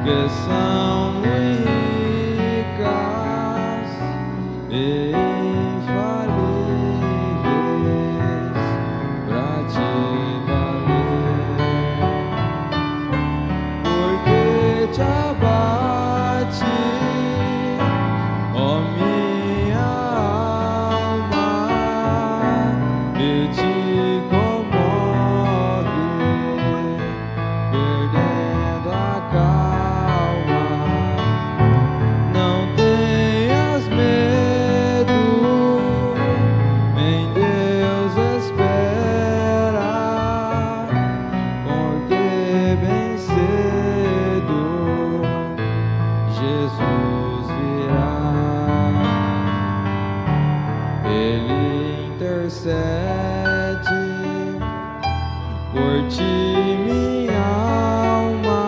que são ricas e infalíveis pra te valer, porque te abate, ó minha alma, e te comove, perdendo a calma. Não tenhas medo, em Deus espera, porque bem cedo Jesus virá. Ele intercede por ti, minha alma,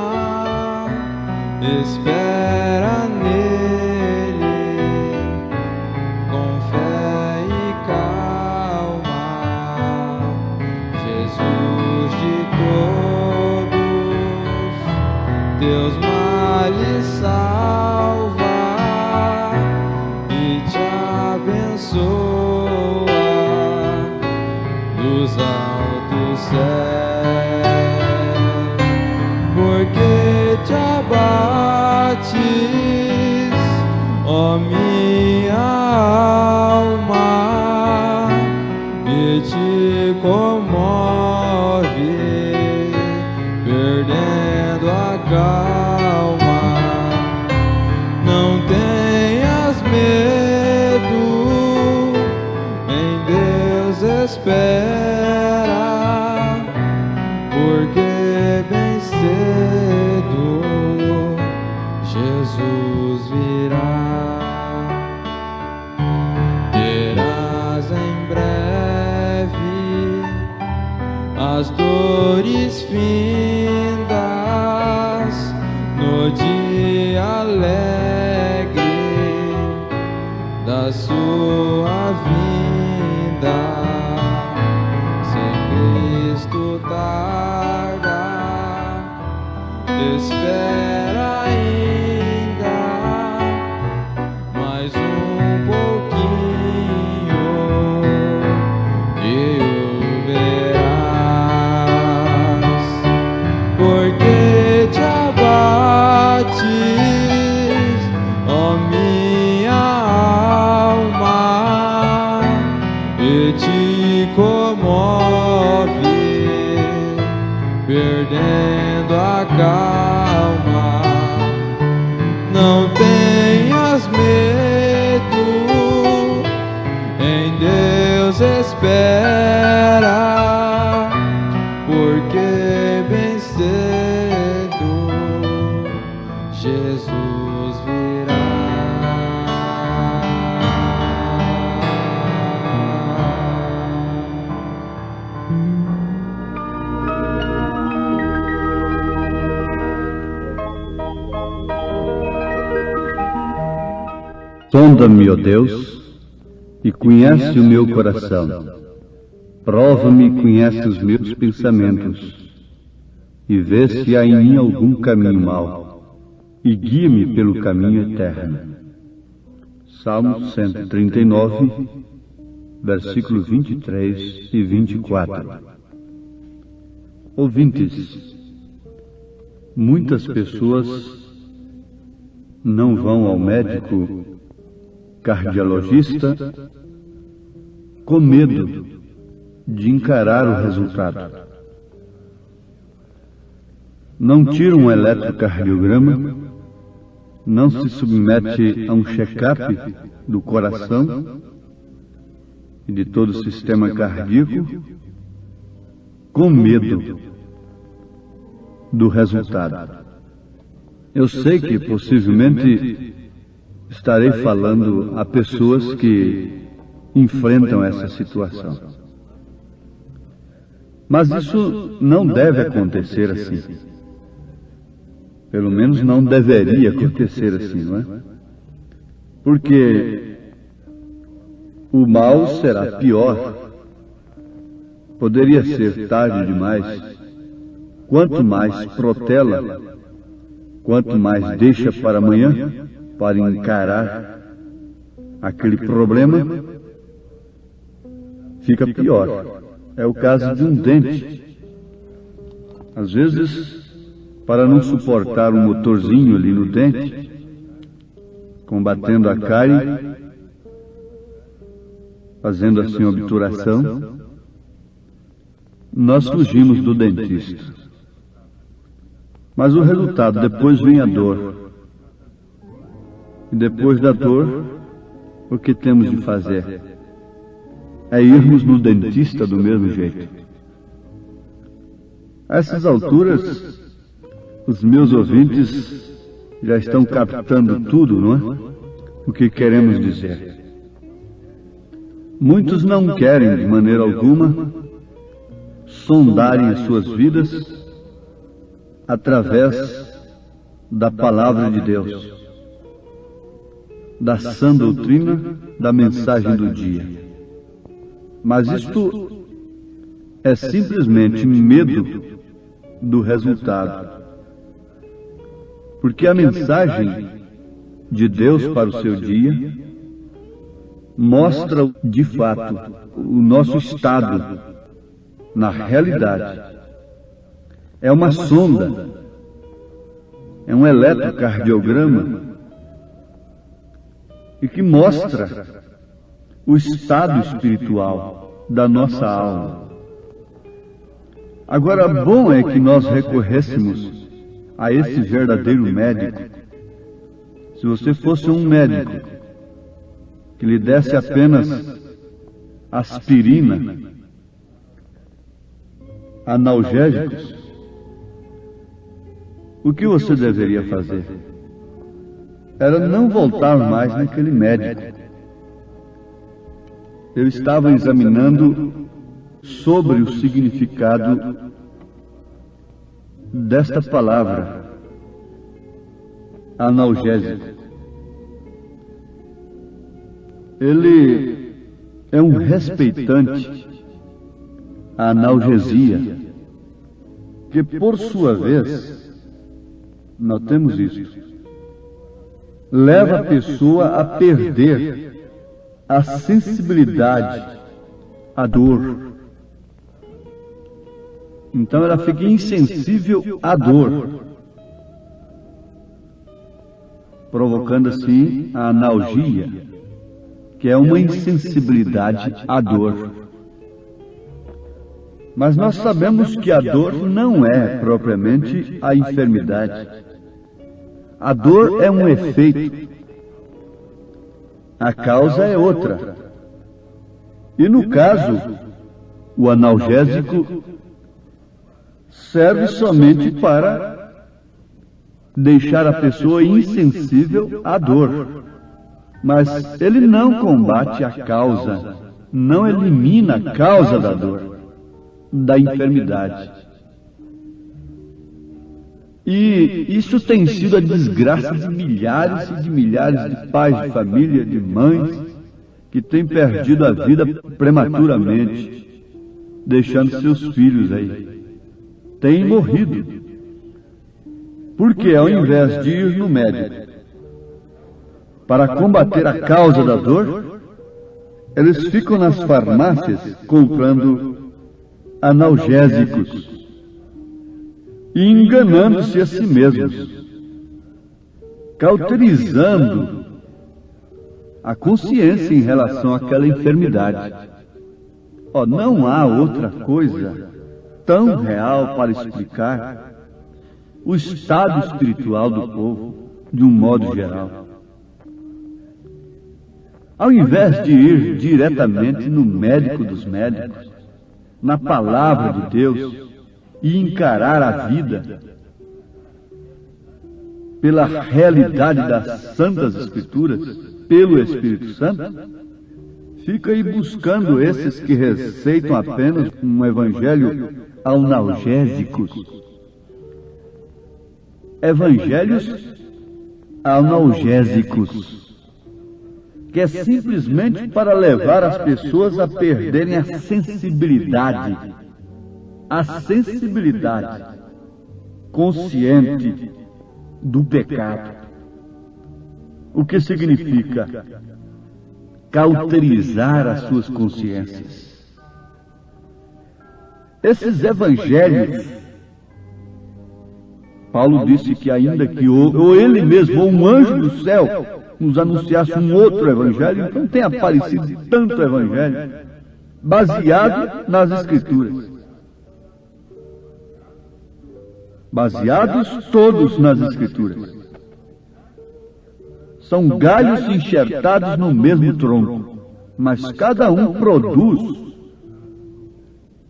espera nele com fé e calma. Jesus de todos teus males salva e te abençoa dos altos céus, porque te abates, ó minha alma, e te comove, perdendo a calma. Não tenhas medo, em Deus espera, porque bem cedo Jesus virá. Terás em breve as dores findas no dia alegre da sua vinda. Se Cristo tarda, espera ainda mais um pouquinho e o verás, porque te abates, ó minha alma, e te comove, perdendo a calma. Não tenhas medo, em Deus espera, porque bem cedo Jesus virá. Sonda-me, ó Deus, e conhece o meu coração. Prova-me e conhece os meus pensamentos, e vê se há em mim algum caminho mau, e guia-me pelo caminho eterno. Salmo 139, versículos 23 e 24. Ouvintes, muitas pessoas não vão ao médico cardiologista com medo de encarar o resultado. Não tira um eletrocardiograma, não se submete a um check-up do coração e de todo o sistema cardíaco, com medo do resultado. Eu sei que possivelmente estarei falando a pessoas que enfrentam essa situação. Mas isso não deve acontecer assim. Pelo menos não deveria acontecer assim, não é? Porque o mal será pior. Poderia ser tarde demais. Quanto mais protela, quanto mais deixa para amanhã, para encarar aquele problema, fica pior. É o caso de um dente. Às vezes, para não suportar um motorzinho ali no dente, combatendo a cárie, fazendo assim obturação, nós fugimos do dentista. Mas o resultado, depois vem a dor. E depois da dor, o que temos de fazer? É irmos no dentista do mesmo jeito. A essas alturas, os meus ouvintes já estão captando tudo, não é? O que queremos dizer. Muitos não querem, de maneira alguma, sondarem as suas vidas através da palavra de Deus, da sã doutrina, da mensagem do dia. Mas isto é simplesmente medo do resultado. Porque a mensagem de Deus para o seu dia mostra de fato o nosso estado na realidade. É uma sonda, é um eletrocardiograma e que mostra o estado espiritual da nossa alma. Agora, bom é que nós recorrêssemos a esse verdadeiro médico. Se você fosse um médico que lhe desse apenas aspirina, analgésicos, o que você deveria fazer? Era não voltar mais naquele médico. Eu estava examinando sobre o significado desta palavra, analgésico. Ele é um respeitante à analgesia, que por sua vez, notemos isso, leva a pessoa a perder a sensibilidade à dor. Então ela fica insensível à dor, provocando assim a analgia, que é uma insensibilidade à dor. Mas nós sabemos que a dor não é propriamente a enfermidade. A dor é um efeito. A causa é outra. E no caso, o analgésico serve somente para deixar a pessoa insensível à dor. Mas ele não combate a causa, não elimina a causa da dor, da enfermidade. E isso tem sido a desgraça de milhares e de milhares de pais de família, de mães, que têm perdido a vida prematuramente, deixando seus filhos aí. Têm morrido. Porque ao invés de ir no médico para combater a causa da dor, eles ficam nas farmácias comprando analgésicos e enganando-se a si mesmos, cauterizando a consciência em relação àquela enfermidade. Não há outra coisa tão real para explicar o estado espiritual do povo de um modo geral. Ao invés de ir diretamente no médico dos médicos, na palavra de Deus, e encarar a vida pela realidade das Santas Escrituras, pelo Espírito Santo, fica aí buscando esses que receitam apenas um evangelho analgésicos. Evangelhos analgésicos, que é simplesmente para levar as pessoas a perderem a sensibilidade consciente do pecado. O que significa cauterizar as suas consciências. Esses evangelhos, Paulo disse que ainda que ou ele mesmo, ou um anjo do céu, nos anunciasse um outro evangelho, então tem aparecido tanto evangelho, baseado nas Escrituras. Baseados todos nas Escrituras. São galhos enxertados no mesmo tronco, mas cada um produz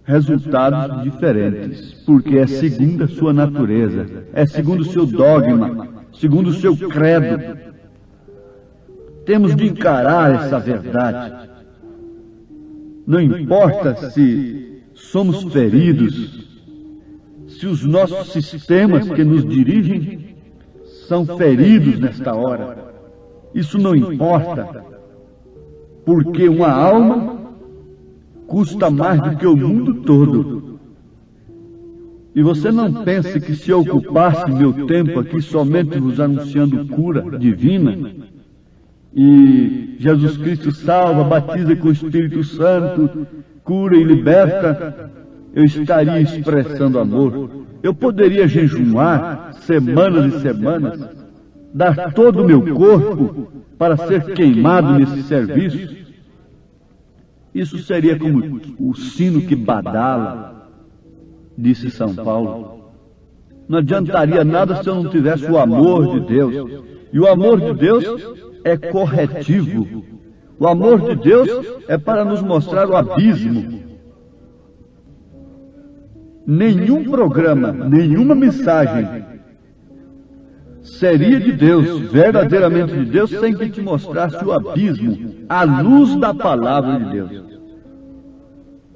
resultados diferentes, porque é segundo a sua natureza, é segundo o seu dogma, segundo o seu credo. Temos de encarar essa verdade. Não importa se somos feridos, se os nossos sistemas que nos dirigem são feridos nesta hora. Isso não importa, porque uma alma custa mais do que o mundo todo. E você não pense que se eu ocupasse meu tempo aqui somente vos anunciando cura divina, e Jesus Cristo salva, batiza com o Espírito Santo, cura e liberta, eu estaria expressando amor. Eu poderia jejuar semanas e semanas, dar todo o meu corpo para ser queimado nesse serviço. Isso seria como o sino que badala, disse São Paulo. Não adiantaria nada se eu não tivesse o amor de Deus. E o amor de Deus é corretivo. O amor de Deus é para nos mostrar o abismo. Nenhum programa, nenhuma mensagem seria de Deus, verdadeiramente de Deus, sem que te mostrasse o abismo, à luz da palavra de Deus.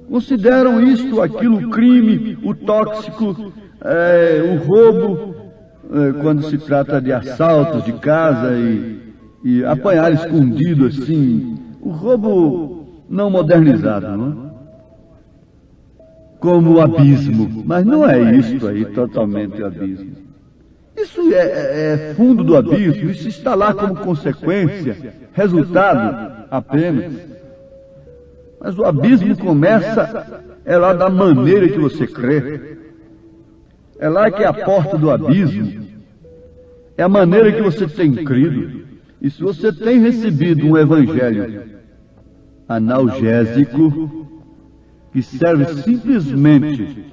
Consideram isto, aquilo, o crime, o tóxico, o roubo, quando se trata de assaltos de casa e apanhar escondido assim, o roubo não modernizado, não é? Como o abismo, mas não é isto aí totalmente o abismo. Isso é fundo do abismo, isso está lá como consequência, resultado apenas. Mas o abismo começa, é lá da maneira que você crê. É lá que é a porta do abismo. É a maneira que você tem crido. E se você tem recebido um evangelho analgésico, que serve simplesmente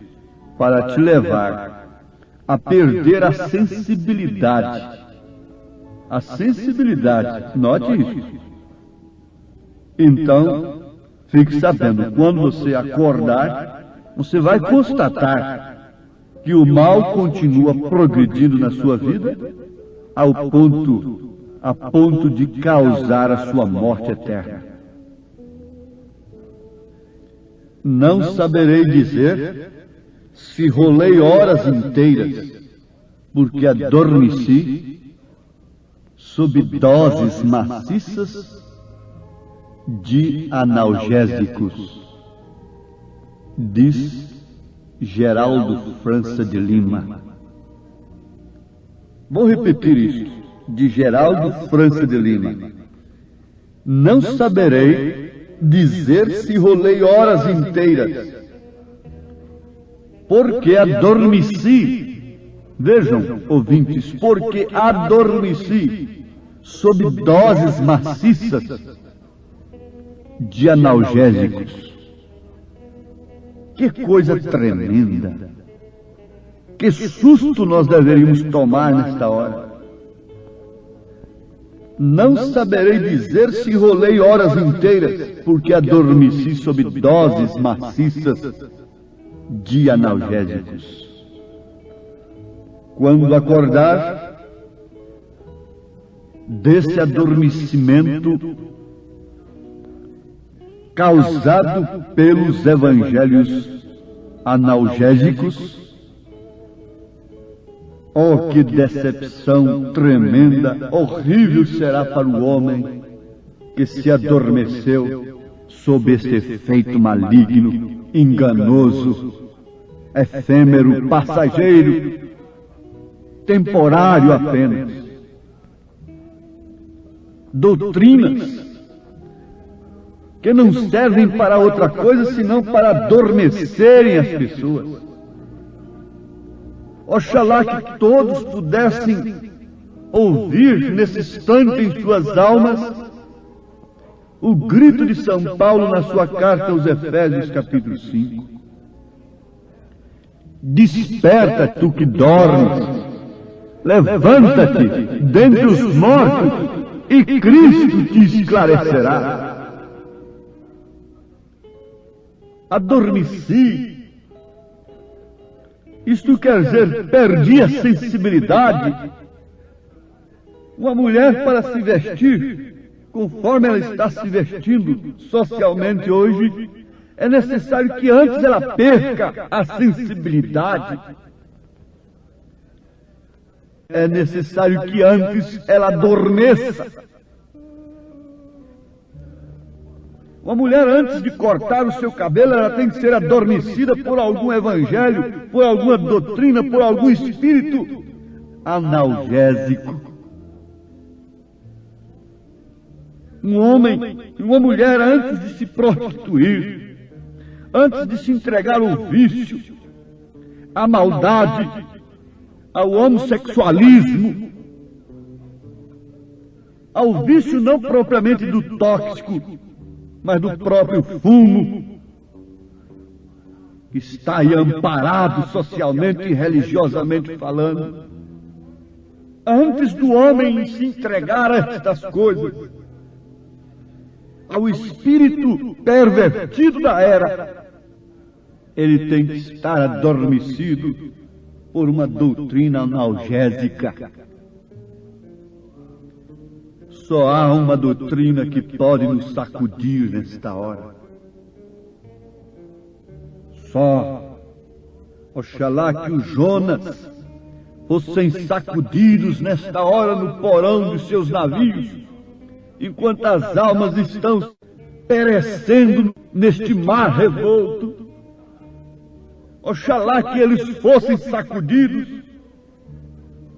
para te levar a perder a sensibilidade. A sensibilidade, note isso. Então, fique sabendo, quando você acordar, você vai constatar que o mal continua progredindo na sua vida a ponto de causar a sua morte eterna. Não saberei dizer se rolei horas inteiras, porque adormeci sob doses maciças de analgésicos, diz Geraldo França de Lima. Vou repetir isto, de Geraldo França de Lima. Não saberei dizer se rolei horas inteiras, porque adormeci. Vejam, ouvintes, porque adormeci sob doses maciças de analgésicos. Que coisa tremenda! Que susto nós deveríamos tomar nesta hora! Não saberei dizer se rolei horas inteiras, porque adormeci sob doses maciças de analgésicos. Quando acordar desse adormecimento causado pelos evangelhos analgésicos, oh, que decepção tremenda, horrível será para o homem que se adormeceu sob esse efeito maligno, enganoso, efêmero, passageiro, temporário apenas. Doutrinas que não servem para outra coisa senão para adormecerem as pessoas. Oxalá que todos pudessem ouvir nesse instante em suas almas o grito de São Paulo na sua carta aos Efésios, capítulo 5. Desperta, tu que dormes, levanta-te dentre os mortos e Cristo te esclarecerá. Adormeci. Isto quer dizer, perdi a sensibilidade. Uma mulher, para se vestir conforme ela está se vestindo socialmente hoje, é necessário que antes ela perca a sensibilidade. É necessário que antes ela adormeça. Uma mulher, antes de cortar o seu cabelo, ela tem que ser adormecida por algum evangelho, por alguma doutrina, por algum espírito analgésico. Um homem e uma mulher, antes de se prostituir, antes de se entregar ao vício, à maldade, ao homossexualismo, ao vício não propriamente do tóxico, mas do próprio fumo, que está aí amparado socialmente e religiosamente falando. Antes do homem se entregar a estas coisas, ao espírito pervertido da era, ele tem que estar adormecido por uma doutrina analgésica. Só há uma doutrina que pode nos sacudir nesta hora. Só. Oxalá que os Jonas fossem sacudidos nesta hora no porão de seus navios, enquanto as almas estão perecendo neste mar revolto. Oxalá que eles fossem sacudidos.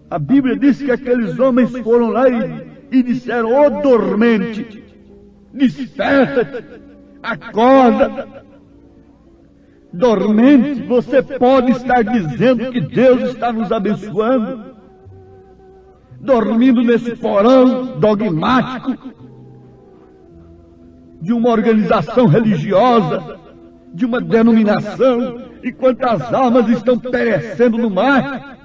A Bíblia diz que aqueles homens foram lá e disseram: ó dormente, desperta-te, acorda. Dormente, você pode estar dizendo que Deus está nos abençoando, dormindo nesse porão dogmático de uma organização religiosa, de uma denominação, enquanto as almas estão perecendo no mar,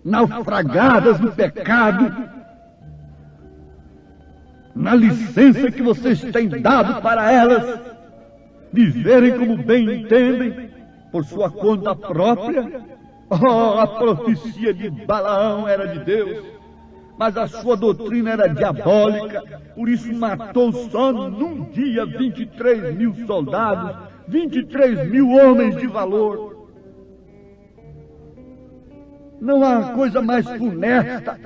naufragadas no pecado, na licença que vocês têm dado para elas viverem como bem entendem, por sua conta própria. Oh, a profecia de Balaão era de Deus, mas a sua doutrina era diabólica, por isso matou só num dia 23 mil soldados, 23 mil homens de valor. Não há coisa mais funesta,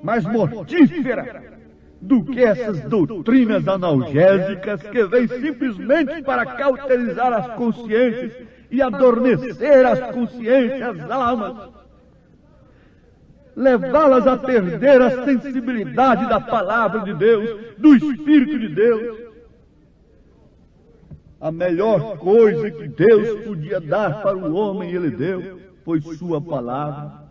mais mortífera do que essas doutrinas analgésicas que vêm simplesmente para cauterizar as consciências e adormecer as consciências, as almas, levá-las a perder a sensibilidade da palavra de Deus, do Espírito de Deus. A melhor coisa que Deus podia dar para o homem, Ele deu, foi sua palavra.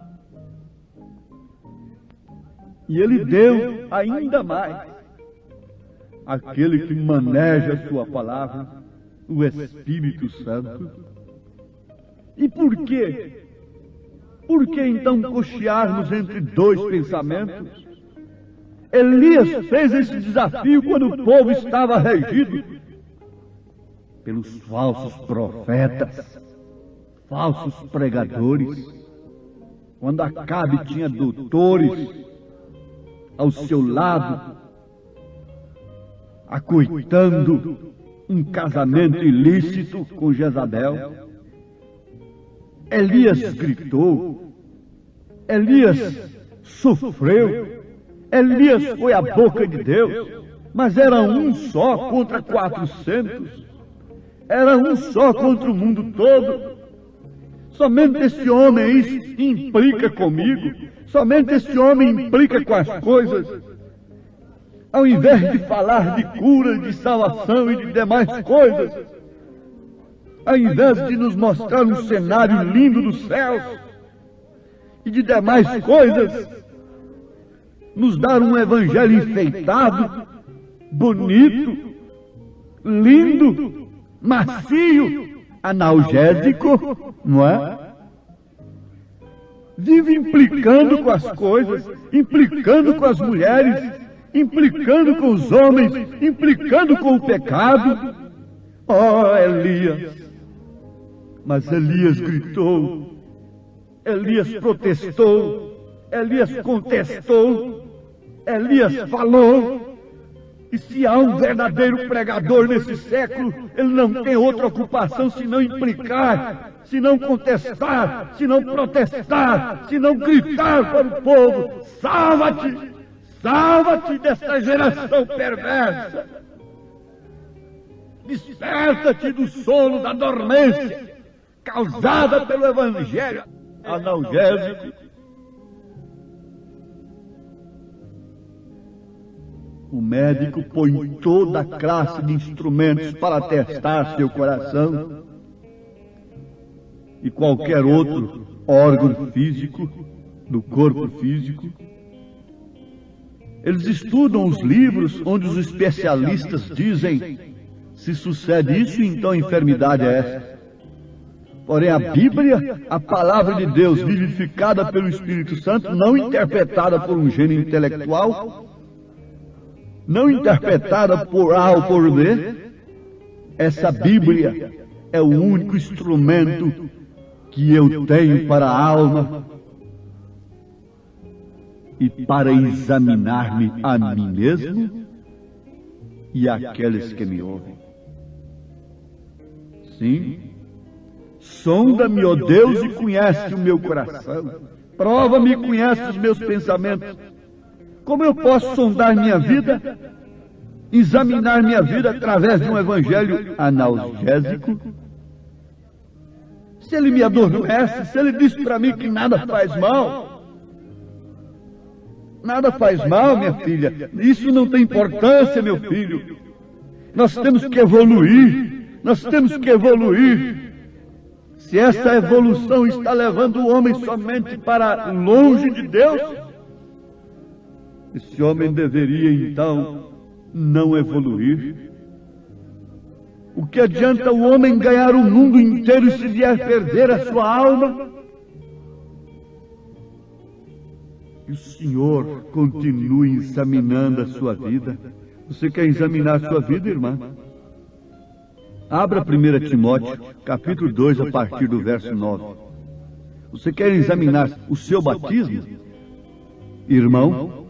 E Ele deu ainda mais aquele que maneja a sua palavra, o Espírito Santo. E por quê? Por que então cochearmos entre dois pensamentos? Elias fez esse desafio quando o povo estava regido pelos falsos profetas, falsos pregadores, quando Acabe tinha doutores ao seu lado, acoitando um casamento ilícito com Jezabel. Elias gritou, Elias sofreu, Elias foi a boca de Deus, mas era um só contra 400, era um só contra o mundo todo. Somente esse homem implica comigo. Somente esse homem implica com as coisas. Ao invés de falar de cura, de salvação e de demais coisas, ao invés de nos mostrar um cenário lindo dos céus e de demais coisas, nos dar um evangelho enfeitado, bonito, lindo, macio, analgésico, não é? Vive implicando com as coisas, implicando com as mulheres, implicando com os homens, implicando com o pecado. Oh, Elias! Mas Elias gritou, Elias protestou, Elias contestou, Elias falou. E se há um verdadeiro pregador nesse século, ele não tem outra ocupação senão implicar, senão contestar, senão protestar, senão gritar para o povo: salva-te, salva-te desta geração perversa. Desperta-te do sono, da dormência, causada pelo evangelho analgésico. O médico põe toda a classe de instrumentos para testar seu coração e qualquer outro órgão físico do corpo físico. Eles estudam os livros onde os especialistas dizem: se sucede isso, então a enfermidade é essa. Porém, a Bíblia, a palavra de Deus vivificada pelo Espírito Santo, não interpretada por um gênio intelectual, não interpretada por A ou por B, essa Bíblia é o único instrumento que eu tenho para a alma e para examinar-me a mim mesmo e aqueles que me ouvem. Sim, sonda-me, ó Deus, e conhece o meu coração. Prova-me e conhece os meus pensamentos. Como eu posso sondar minha vida, examinar minha vida através de um evangelho analgésico? Se ele me adormece, se ele diz para mim que nada faz mal, nada faz mal, minha filha, isso não tem importância, meu filho. Nós temos que evoluir, nós temos que evoluir. Se essa evolução está levando o homem somente para longe de Deus, esse homem deveria, então, não evoluir. O que adianta o homem ganhar o mundo inteiro se vier perder a sua alma? E o Senhor continue examinando a sua vida. Você quer examinar a sua vida, irmã? Abra 1 Timóteo, capítulo 2, a partir do verso 9. Você quer examinar o seu batismo? Irmão,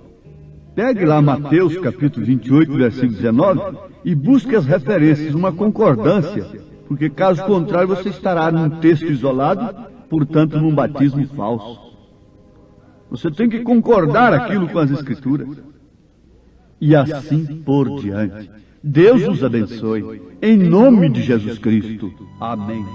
pegue lá Mateus, capítulo 28, versículo 19, e busque as referências, uma concordância, porque caso contrário você estará num texto isolado, portanto num batismo falso. Você tem que concordar aquilo com as Escrituras. E assim por diante. Deus os abençoe. Em nome de Jesus Cristo. Amém.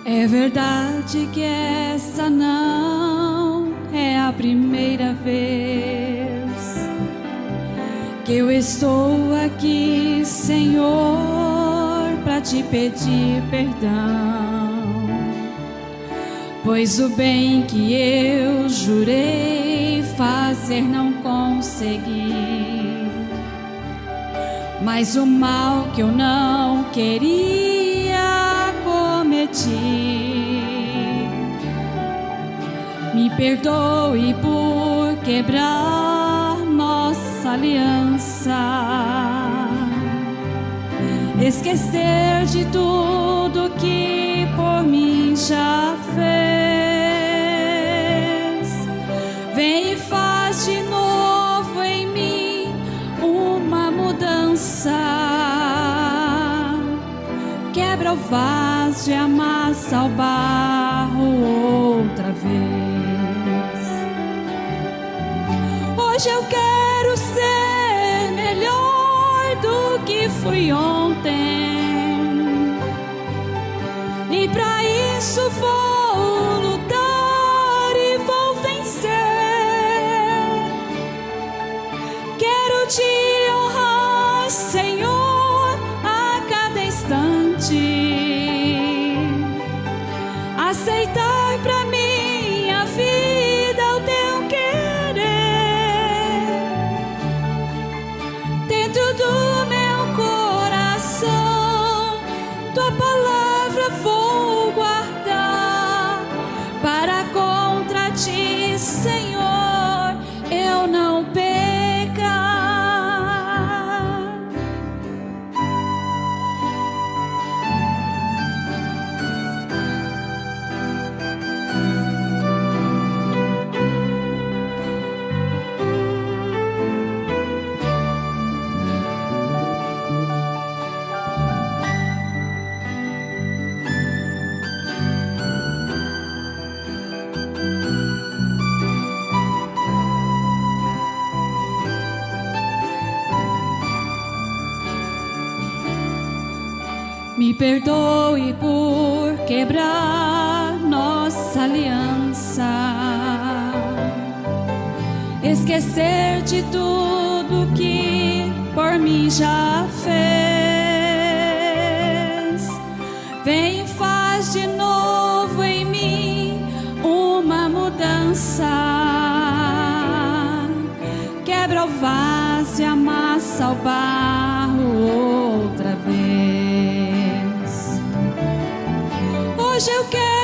É verdade que essa não é a primeira vez que eu estou aqui, Senhor, para te pedir perdão, pois o bem que eu jurei fazer não consegui, mas o mal que eu não queria cometi. Me perdoe por quebrar nossa aliança, esquecer de tudo que por mim já vaso e amassa o barro outra vez. Hoje eu quero ser melhor do que fui ontem, e para isso vou lutar e vou vencer. Quero te honrar, Senhor, a cada instante, aceitar pra minha vida o teu querer. Dentro do meu coração, tua palavra vou guardar, para contra ti, Senhor, eu não pecar. Me perdoe por quebrar nossa aliança, esquecer de tudo que por mim já fez. Vem e faz de novo em mim uma mudança. Quebra o vaso e amassa o barro outra vez. Hoje eu quero